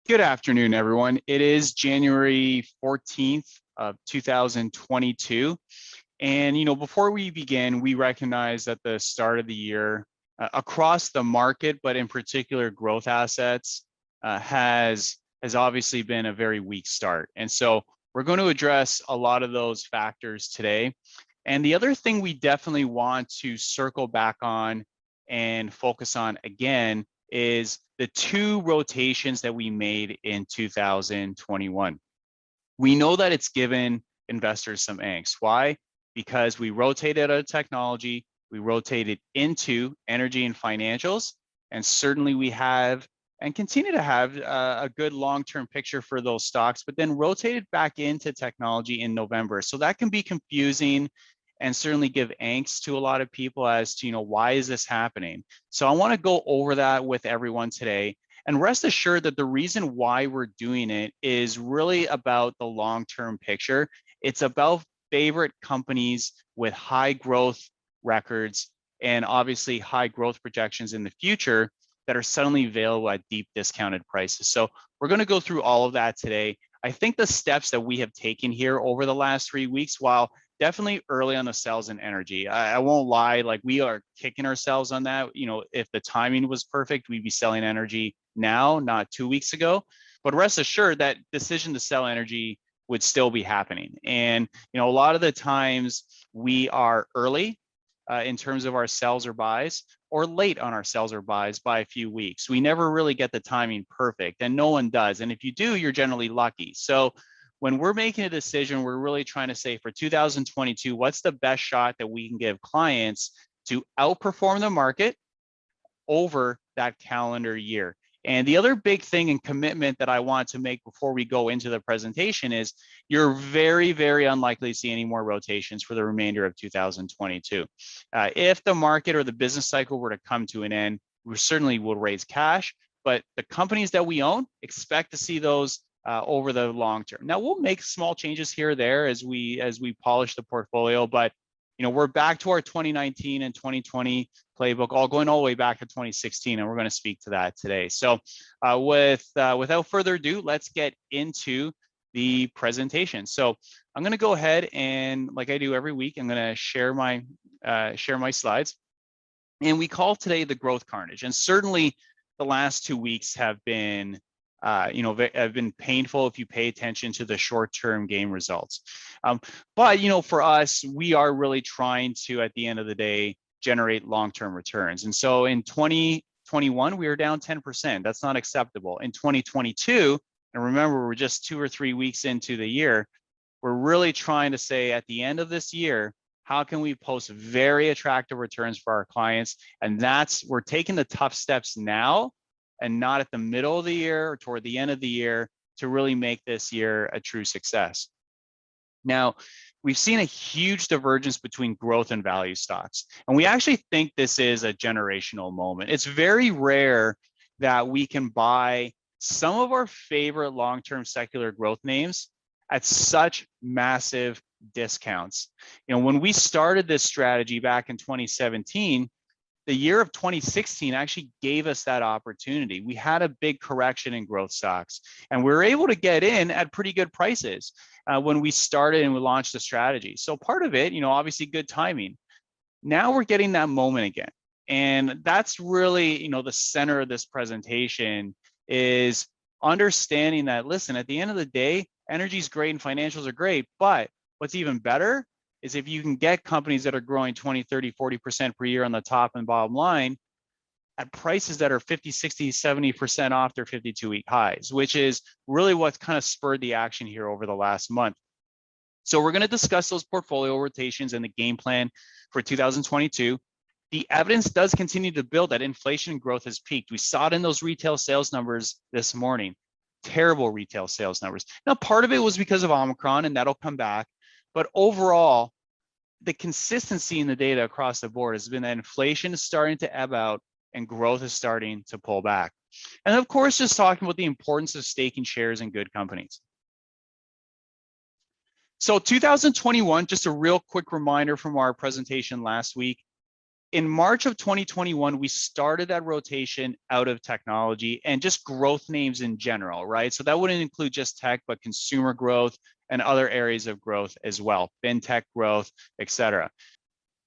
Good afternoon, everyone. It is January 14th of 2022. And, before we begin, we recognize that the start of the year across the market, but in particular growth assets, has obviously been a very weak start. And so we're going to address a lot of those factors today. And the other thing we definitely want to circle back on and focus on again is the two rotations that we made in 2021. We know that it's given investors some angst. Why? Because we rotated out of technology, we rotated into energy and financials, and certainly we have and continue to have a good long-term picture for those stocks, but then rotated back into technology in November. So that can be confusing and certainly give angst to a lot of people as to, why is this happening? So I want to go over that with everyone today. And rest assured that the reason why we're doing it is really about the long-term picture. It's about favorite companies with high growth records and obviously high growth projections in the future that are suddenly available at deep discounted prices. So we're going to go through all of that today. I think the steps that we have taken here over the last 3 weeks, while definitely early on the sales and energy, I won't lie, like we are kicking ourselves on that. If the timing was perfect, we'd be selling energy now, not 2 weeks ago. But rest assured that decision to sell energy would still be happening. And a lot of the times we are early in terms of our sells or buys, or late on our sells or buys by a few weeks. We never really get the timing perfect, and no one does. And if you do, you're generally lucky. So when we're making a decision, we're really trying to say for 2022, what's the best shot that we can give clients to outperform the market over that calendar year. And the other big thing and commitment that I want to make before we go into the presentation is you're very, very unlikely to see any more rotations for the remainder of 2022. If the market or the business cycle were to come to an end, we certainly will raise cash, but the companies that we own expect to see those over the long term. Now we'll make small changes here or there as we polish the portfolio, but we're back to our 2019 and 2020 playbook, all going all the way back to 2016, and we're going to speak to that today. So without further ado, let's get into the presentation. So I'm going to go ahead and, like I do every week, I'm going to share my slides. And we call today the growth carnage. And certainly the last 2 weeks have been have been painful if you pay attention to the short-term game results. But for us, we are really trying to, at the end of the day, generate long-term returns. And so in 2021, we were down 10%. That's not acceptable. In 2022, and remember, we're just 2 or 3 weeks into the year, we're really trying to say at the end of this year, how can we post very attractive returns for our clients? And we're taking the tough steps now and not at the middle of the year or toward the end of the year to really make this year a true success. Now, we've seen a huge divergence between growth and value stocks, and we actually think this is a generational moment. It's very rare that we can buy some of our favorite long-term secular growth names at such massive discounts. When we started this strategy back in 2017, the year of 2016 actually gave us that opportunity. We had a big correction in growth stocks, and we were able to get in at pretty good prices when we started and we launched the strategy. So part of it, obviously good timing. Now we're getting that moment again. And that's really, the center of this presentation is understanding that, listen, at the end of the day, energy is great and financials are great, but what's even better is if you can get companies that are growing 20, 30, 40% per year on the top and bottom line at prices that are 50, 60, 70% off their 52-week highs, which is really what's kind of spurred the action here over the last month. So we're going to discuss those portfolio rotations and the game plan for 2022. The evidence does continue to build that inflation growth has peaked. We saw it in those retail sales numbers this morning, terrible retail sales numbers. Now, part of it was because of Omicron, and that'll come back. But overall, the consistency in the data across the board has been that inflation is starting to ebb out and growth is starting to pull back. And of course, just talking about the importance of staking shares in good companies. So 2021, just a real quick reminder from our presentation last week, in March of 2021, we started that rotation out of technology and just growth names in general, right? So that wouldn't include just tech, but consumer growth and other areas of growth as well, fintech growth, et cetera.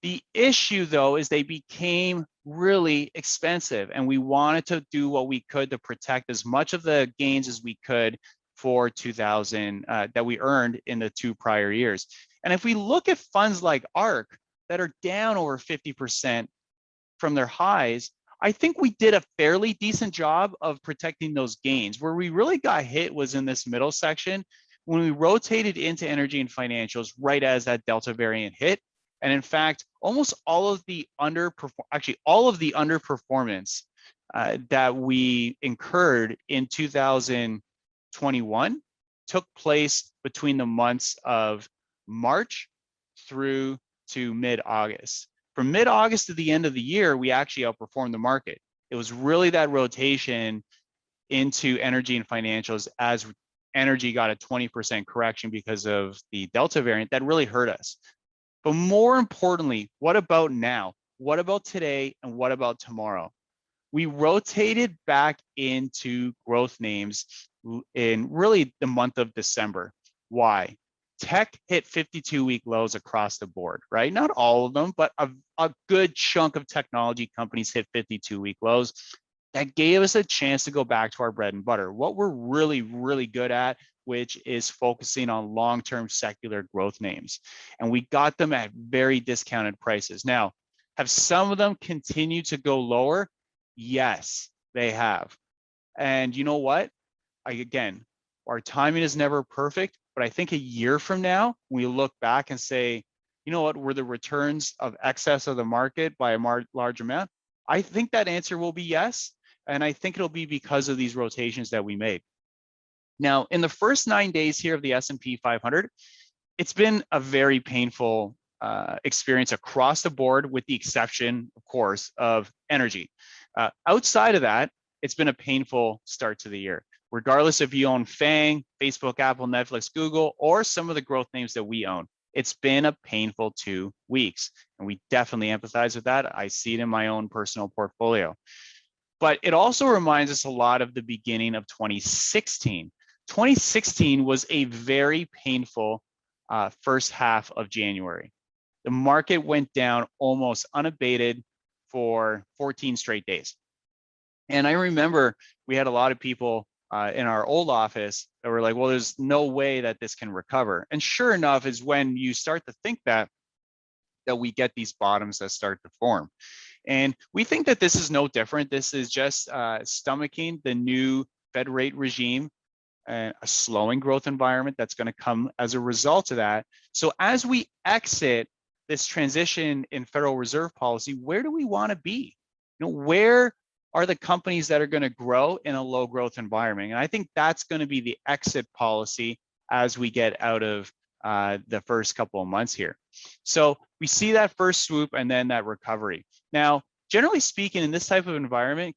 The issue, though, is they became really expensive, and we wanted to do what we could to protect as much of the gains as we could for 2000 that we earned in the 2 prior years. And if we look at funds like ARK that are down over 50% from their highs, I think we did a fairly decent job of protecting those gains. Where we really got hit was in this middle section when we rotated into energy and financials right as that Delta variant hit. And in fact, almost all of the underperformance that we incurred in 2021 took place between the months of March through to mid-August. From mid-August to the end of the year, we actually outperformed the market. It was really that rotation into energy and financials as energy got a 20% correction because of the Delta variant that really hurt us. But more importantly, what about now? What about today? And what about tomorrow? We rotated back into growth names in really the month of December. Why? Tech hit 52-week lows across the board, right? Not all of them, but a good chunk of technology companies hit 52-week lows. That gave us a chance to go back to our bread and butter, what we're really, really good at, which is focusing on long-term secular growth names. And we got them at very discounted prices. Now, have some of them continued to go lower? Yes, they have. And you know what? Again, our timing is never perfect, but I think a year from now, we look back and say, you know what, were the returns of excess of the market by a large amount? I think that answer will be yes. And I think it'll be because of these rotations that we made. Now, in the first 9 days here of the S&P 500, it's been a very painful experience across the board, with the exception, of course, of energy. Outside of that, it's been a painful start to the year. Regardless if you own FANG, Facebook, Apple, Netflix, Google, or some of the growth names that we own, it's been a painful 2 weeks. And we definitely empathize with that. I see it in my own personal portfolio. But it also reminds us a lot of the beginning of 2016. 2016 was a very painful first half of January. The market went down almost unabated for 14 straight days. And I remember we had a lot of people in our old office that were like, well, there's no way that this can recover. And sure enough, is when you start to think that we get these bottoms that start to form. And we think that this is no different. This is just stomaching the new Fed rate regime, a slowing growth environment that's going to come as a result of that. So as we exit this transition in Federal Reserve policy, where do we want to be? You know, where are the companies that are going to grow in a low growth environment? And I think that's going to be the exit policy as we get out of the first couple of months here. So we see that first swoop and then that recovery. Now, generally speaking, in this type of environment,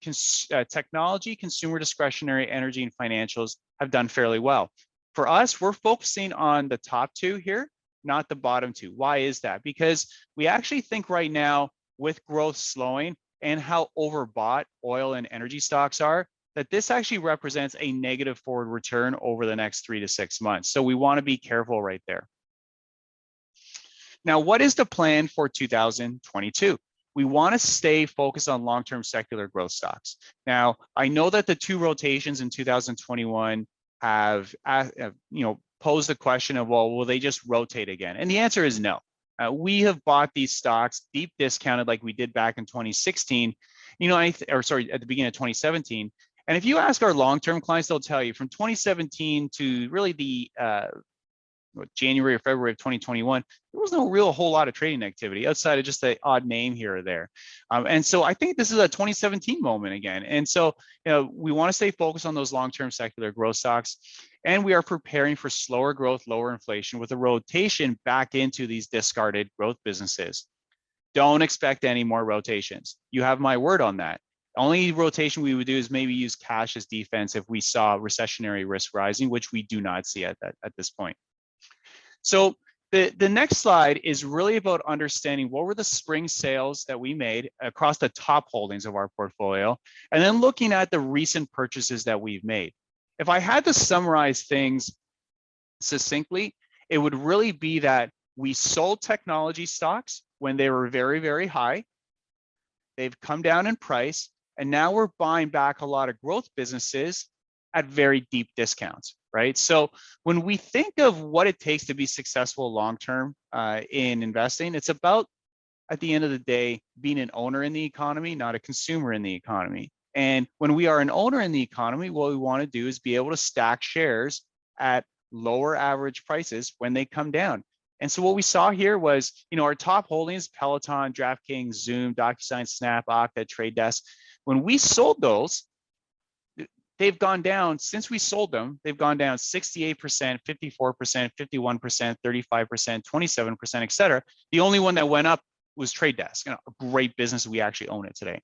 technology, consumer discretionary, energy, and financials have done fairly well. For us, we're focusing on the top two here, not the bottom two. Why is that? Because we actually think right now, with growth slowing and how overbought oil and energy stocks are, that this actually represents a negative forward return over the next 3 to 6 months. So we want to be careful right there. Now, what is the plan for 2022? We want to stay focused on long-term secular growth stocks. Now, I know that the 2 rotations in 2021 have posed the question of, well, will they just rotate again? And the answer is no. We have bought these stocks deep discounted like we did back in 2016, at the beginning of 2017. And if you ask our long-term clients, they'll tell you from 2017 to really the January or February of 2021, there was no real whole lot of trading activity outside of just an odd name here or there. And so I think this is a 2017 moment again. And so we want to stay focused on those long-term secular growth stocks. And we are preparing for slower growth, lower inflation with a rotation back into these discarded growth businesses. Don't expect any more rotations. You have my word on that. Only rotation we would do is maybe use cash as defense if we saw recessionary risk rising, which we do not see at this point. So The next slide is really about understanding what were the spring sales that we made across the top holdings of our portfolio, and then looking at the recent purchases that we've made. If I had to summarize things succinctly, it would really be that we sold technology stocks when they were very, very high. They've come down in price, and now we're buying back a lot of growth businesses at very deep discounts, right? So when we think of what it takes to be successful long-term in investing, it's about, at the end of the day, being an owner in the economy, not a consumer in the economy. And when we are an owner in the economy, what we want to do is be able to stack shares at lower average prices when they come down. And so what we saw here was, our top holdings, Peloton, DraftKings, Zoom, DocuSign, Snap, Okta, Trade Desk. When we sold those, they've gone down, since we sold them, they've gone down 68%, 54%, 51%, 35%, 27%, et cetera. The only one that went up was Trade Desk, a great business. We actually own it today.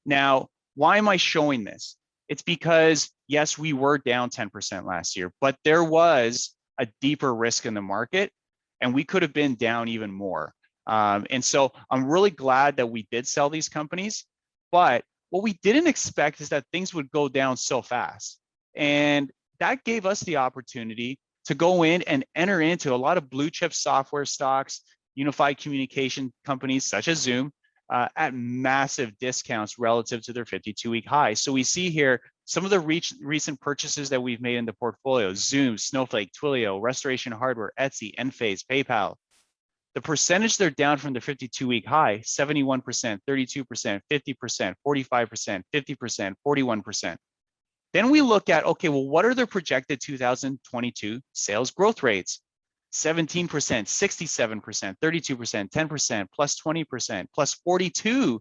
Now, why am I showing this? It's because, yes, we were down 10% last year, but there was a deeper risk in the market, and we could have been down even more. And so I'm really glad that we did sell these companies, but what we didn't expect is that things would go down so fast. And that gave us the opportunity to go in and enter into a lot of blue chip software stocks, unified communication companies such as Zoom, at massive discounts relative to their 52-week high. So we see here some of the recent purchases that we've made in the portfolio: Zoom, Snowflake, Twilio, Restoration Hardware, Etsy, Enphase, PayPal. The percentage they're down from the 52-week high: 71%, 32%, 50%, 45%, 50%, 41%. Then we look at, okay, well, what are their projected 2022 sales growth rates? 17%, 67%, 32%, 10%, plus 20%, plus 42%.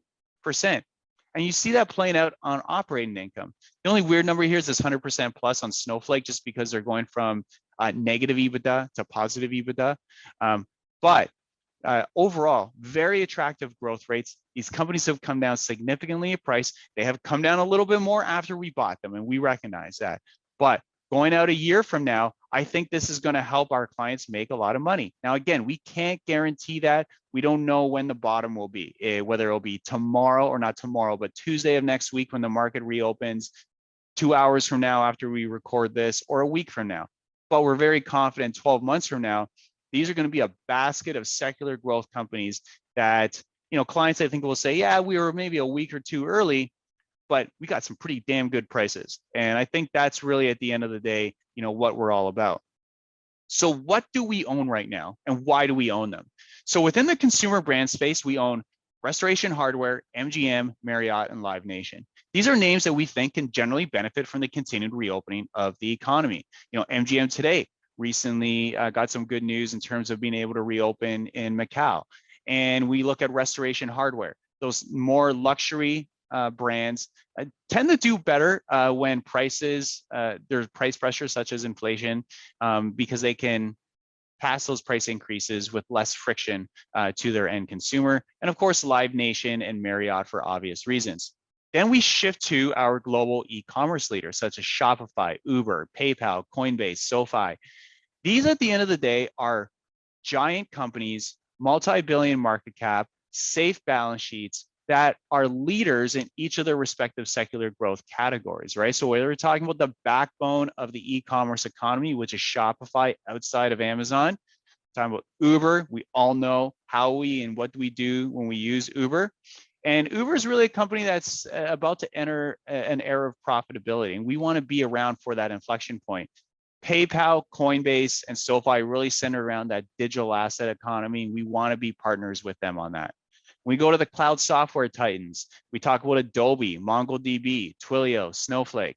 And you see that playing out on operating income. The only weird number here is this 100% plus on Snowflake, just because they're going from negative EBITDA to positive EBITDA. But overall, very attractive growth rates. These companies have come down significantly in price. They have come down a little bit more after we bought them, and we recognize that. But going out a year from now, I think this is going to help our clients make a lot of money. Now, again, we can't guarantee that. We don't know when the bottom will be, whether it'll be tomorrow or not tomorrow, but Tuesday of next week when the market reopens, 2 hours from now after we record this, or a week from now. But we're very confident 12 months from now, these are going to be a basket of secular growth companies that, clients, I think, will say, yeah, we were maybe a week or two early, but we got some pretty damn good prices. And I think that's really, at the end of the day, what we're all about. So what do we own right now, and why do we own them? So within the consumer brand space, we own Restoration Hardware, MGM, Marriott, and Live Nation. These are names that we think can generally benefit from the continued reopening of the economy. MGM today recently got some good news in terms of being able to reopen in Macau. And we look at Restoration Hardware. Those more luxury brands tend to do better when there's price pressure such as inflation, because they can pass those price increases with less friction to their end consumer. And of course, Live Nation and Marriott for obvious reasons. Then we shift to our global e-commerce leaders such as Shopify, Uber, PayPal, Coinbase, SoFi. These, at the end of the day, are giant companies, multi-billion market cap, safe balance sheets, that are leaders in each of their respective secular growth categories, right? So whether we're talking about the backbone of the e-commerce economy, which is Shopify outside of Amazon, talking about Uber, we all know how we and what do we do when we use Uber. And Uber is really a company that's about to enter an era of profitability, and we want to be around for that inflection point. PayPal, Coinbase, and SoFi really center around that digital asset economy. We want to be partners with them on that. We go to the cloud software titans. We talk about Adobe, MongoDB, Twilio, Snowflake.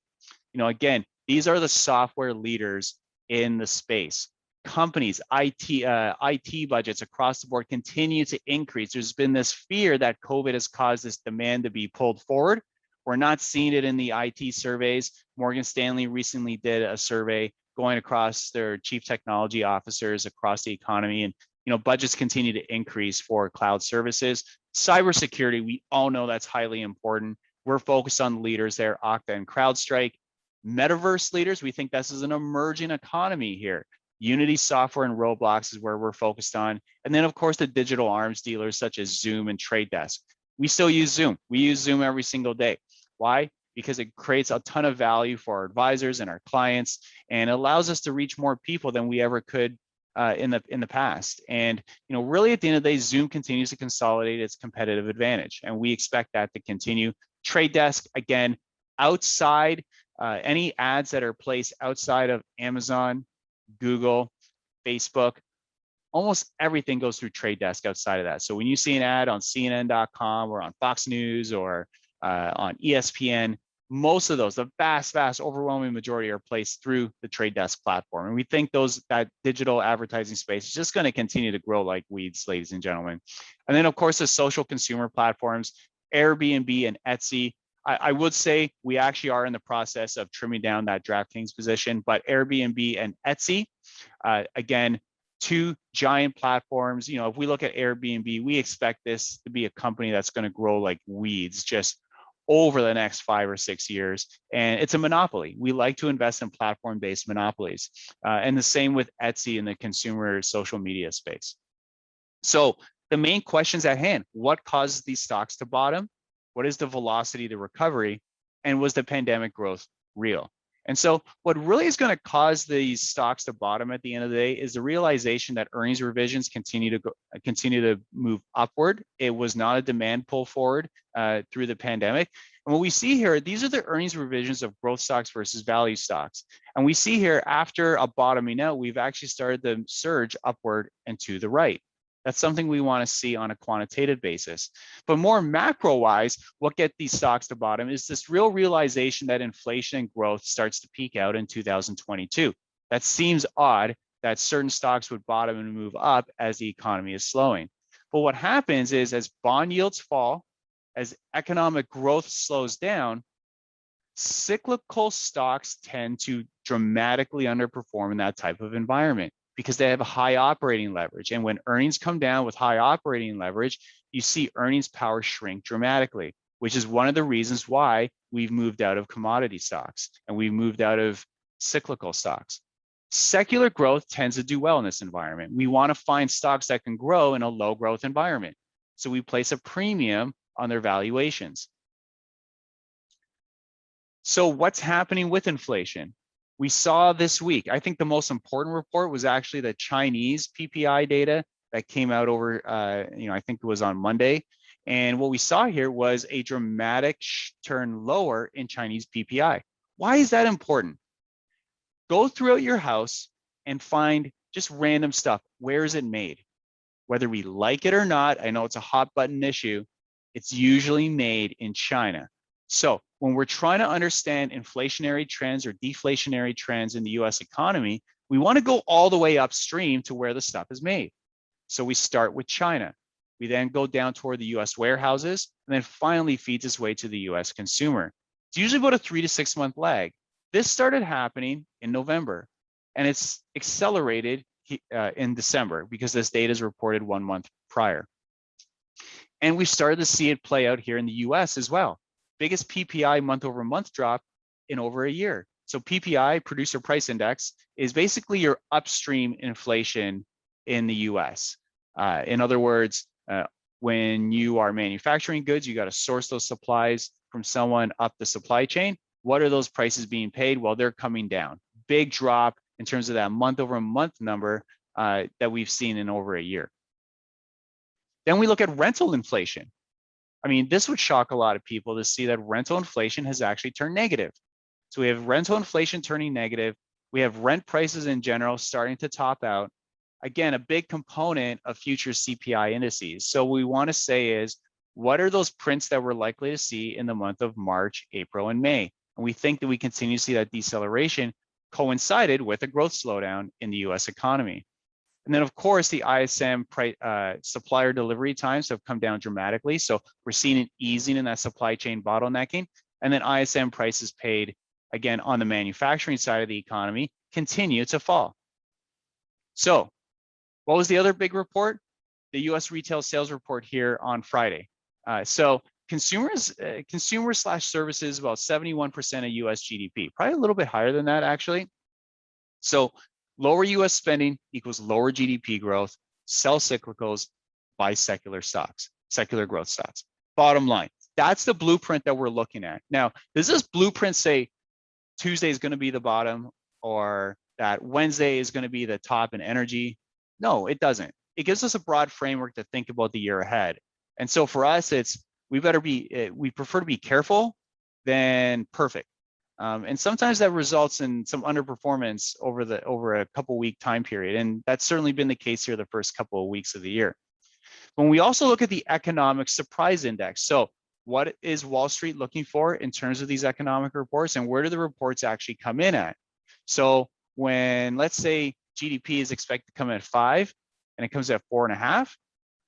Again, these are the software leaders in the space. Companies, IT budgets across the board continue to increase. There's been this fear that COVID has caused this demand to be pulled forward. We're not seeing it in the IT surveys. Morgan Stanley recently did a survey going across their chief technology officers across the economy, and budgets continue to increase for cloud services. Cybersecurity, we all know that's highly important. We're focused on the leaders there, Okta and CrowdStrike. Metaverse leaders, we think this is an emerging economy here. Unity Software and Roblox is where we're focused on. And then of course the digital arms dealers such as Zoom and Trade Desk. We still use Zoom. We use Zoom every single day. Why? Because it creates a ton of value for our advisors and our clients, and allows us to reach more people than we ever could in the past. And really at the end of the day, Zoom continues to consolidate its competitive advantage, and we expect that to continue. Trade Desk, again, outside any ads that are placed outside of Amazon, Google, Facebook, almost everything goes through Trade Desk outside of that. So when you see an ad on CNN.com or on Fox News or on ESPN, most of those, the vast overwhelming majority, are placed through the Trade Desk platform. And we think that digital advertising space is just going to continue to grow like weeds, ladies and gentlemen. And then of course the social consumer platforms, Airbnb and Etsy. I would say we actually are in the process of trimming down that DraftKings position, but Airbnb and Etsy, again, two giant platforms. If we look at Airbnb, we expect this to be a company that's going to grow like weeds just over the next 5 or 6 years. And it's a monopoly. We like to invest in platform-based monopolies. And the same with Etsy in the consumer social media space. So the main questions at hand: what causes these stocks to bottom? What is the velocity of the recovery? And was the pandemic growth real? And so what really is going to cause these stocks to bottom at the end of the day is the realization that earnings revisions continue to move upward. It was not a demand pull forward through the pandemic. And what we see here, these are the earnings revisions of growth stocks versus value stocks. And we see here, after a bottoming out, we've actually started the surge upward and to the right. That's something we want to see on a quantitative basis. But more macro-wise, what gets these stocks to bottom is this real realization that inflation and growth starts to peak out in 2022. That seems odd that certain stocks would bottom and move up as the economy is slowing. But what happens is, as bond yields fall, as economic growth slows down, cyclical stocks tend to dramatically underperform in that type of environment, because they have a high operating leverage. And when earnings come down with high operating leverage, you see earnings power shrink dramatically, which is one of the reasons why we've moved out of commodity stocks and we've moved out of cyclical stocks. Secular growth tends to do well in this environment. We want to find stocks that can grow in a low growth environment. So we place a premium on their valuations. So what's happening with inflation? We saw this week, I think the most important report was actually the Chinese PPI data that came out over, I think it was on Monday. And what we saw here was a dramatic turn lower in Chinese PPI. Why is that important? Go throughout your house and find just random stuff. Where is it made? Whether we like it or not, I know it's a hot button issue, it's usually made in China. So when we're trying to understand inflationary trends or deflationary trends in the US economy, we want to go all the way upstream to where the stuff is made. So we start with China. We then go down toward the US warehouses, and then finally feeds its way to the US consumer. It's usually about a 3 to 6 month lag. This started happening in November, and it's accelerated in December because this data is reported 1 month prior. And we started to see it play out here in the US as well. Biggest PPI month over month drop in over a year. So PPI, Producer Price Index, is basically your upstream inflation in the US. In other words, when you are manufacturing goods, you got to source those supplies from someone up the supply chain. What are those prices being paid? Well, they're coming down. Big drop in terms of that month over month number that we've seen in over a year. Then we look at rental inflation. I mean, this would shock a lot of people to see that rental inflation has actually turned negative. So we have rental inflation turning negative. We have rent prices in general starting to top out. Again, a big component of future CPI indices. So what we want to say is, what are those prints that we're likely to see in the month of March, April, and May? And we think that we continue to see that deceleration coincided with a growth slowdown in the US economy. And then, of course, the ISM supplier delivery times have come down dramatically. So we're seeing an easing in that supply chain bottlenecking. And then ISM prices paid, again, on the manufacturing side of the economy, continue to fall. So what was the other big report? The US retail sales report here on Friday. So consumer/services, about 71% of US GDP, probably a little bit higher than that, actually. So Lower US spending equals lower GDP growth. Sell cyclicals, buy secular stocks, secular growth stocks. Bottom line, that's the blueprint that we're looking at. Now, does this blueprint say Tuesday is going to be the bottom or that Wednesday is going to be the top in energy? No, it doesn't. It gives us a broad framework to think about the year ahead. And so for us, we prefer to be careful than perfect. And sometimes that results in some underperformance over a couple week time period. And that's certainly been the case here the first couple of weeks of the year. When we also look at the economic surprise index, so what is Wall Street looking for in terms of these economic reports, and where do the reports actually come in at? So when, let's say, GDP is expected to come in at 5 and it comes at 4.5,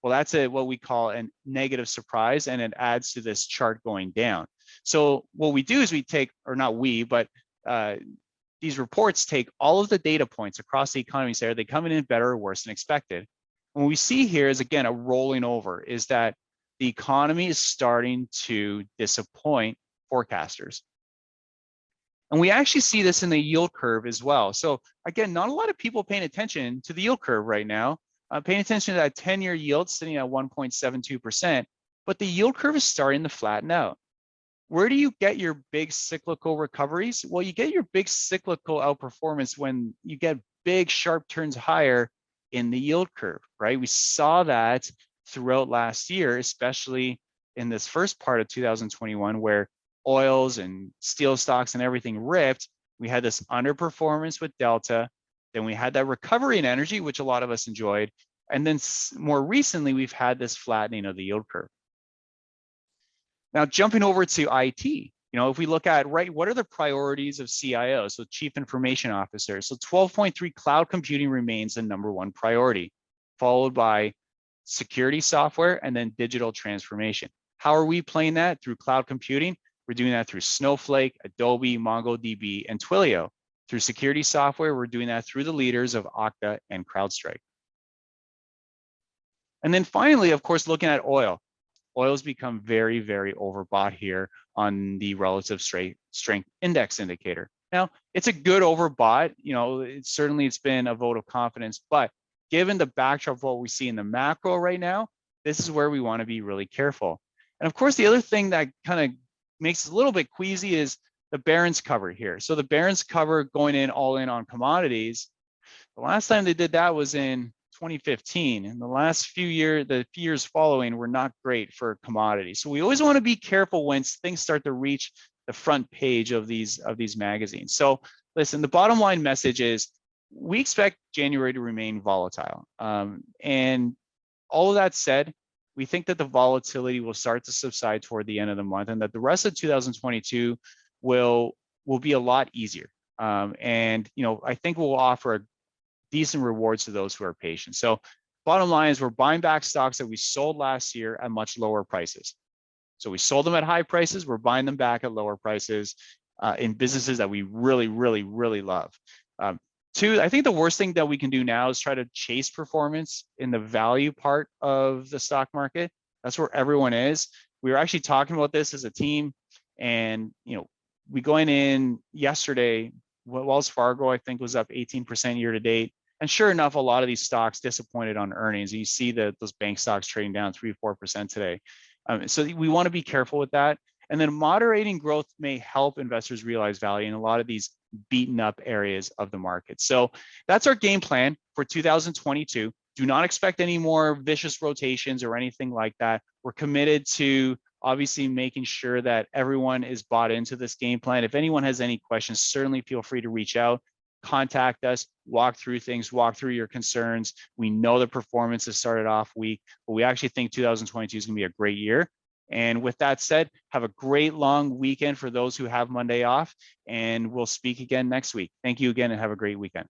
well, that's what we call a negative surprise, and it adds to this chart going down. So what we do is we take, or not we, but these reports take all of the data points across the economy, say, are they coming in better or worse than expected? And what we see here is, again, a rolling over, is that the economy is starting to disappoint forecasters. And we actually see this in the yield curve as well. So again, not a lot of people paying attention to the yield curve right now, paying attention to that 10-year yield sitting at 1.72%, but the yield curve is starting to flatten out. Where do you get your big cyclical recoveries? Well, you get your big cyclical outperformance when you get big sharp turns higher in the yield curve, right? We saw that throughout last year, especially in this first part of 2021, where oils and steel stocks and everything ripped. We had this underperformance with Delta. Then we had that recovery in energy, which a lot of us enjoyed. And then more recently, we've had this flattening of the yield curve. Now, jumping over to IT, if we look at, right, what are the priorities of CIOs, so Chief Information Officers? So 12.3, cloud computing remains the #1 priority, followed by security software and then digital transformation. How are we playing that? Through cloud computing. We're doing that through Snowflake, Adobe, MongoDB, and Twilio. Through security software, we're doing that through the leaders of Okta and CrowdStrike. And then finally, of course, looking at oil. Oil's become very, very overbought here on the relative strength index indicator. Now, it's a good overbought. It's been a vote of confidence, but given the backdrop of what we see in the macro right now, this is where we want to be really careful. And of course, the other thing that kind of makes it a little bit queasy is the Barrons cover here. So the Barrons cover going in all in on commodities. The last time they did that was in 2015, and the last few years following were not great for commodities. So we always want to be careful when things start to reach the front page of these magazines. So listen, the bottom line message is we expect January to remain volatile. And all of that said, we think that the volatility will start to subside toward the end of the month, and that the rest of 2022 will be a lot easier. And I think we'll offer decent rewards to those who are patient. So bottom line is we're buying back stocks that we sold last year at much lower prices. So we sold them at high prices, we're buying them back at lower prices in businesses that we really, really, really love. Two, I think the worst thing that we can do now is try to chase performance in the value part of the stock market. That's where everyone is. We were actually talking about this as a team, and we going in yesterday, Wells Fargo, I think, was up 18% year to date. And sure enough, a lot of these stocks disappointed on earnings. And you see that those bank stocks trading down 3-4% today. So we want to be careful with that. And then moderating growth may help investors realize value in a lot of these beaten up areas of the market. So that's our game plan for 2022. Do not expect any more vicious rotations or anything like that. We're committed to obviously making sure that everyone is bought into this game plan. If anyone has any questions, certainly feel free to reach out, contact us, walk through things, walk through your concerns. We know the performance has started off weak, but we actually think 2022 is going to be a great year. And with that said, have a great long weekend for those who have Monday off, and we'll speak again next week. Thank you again and have a great weekend.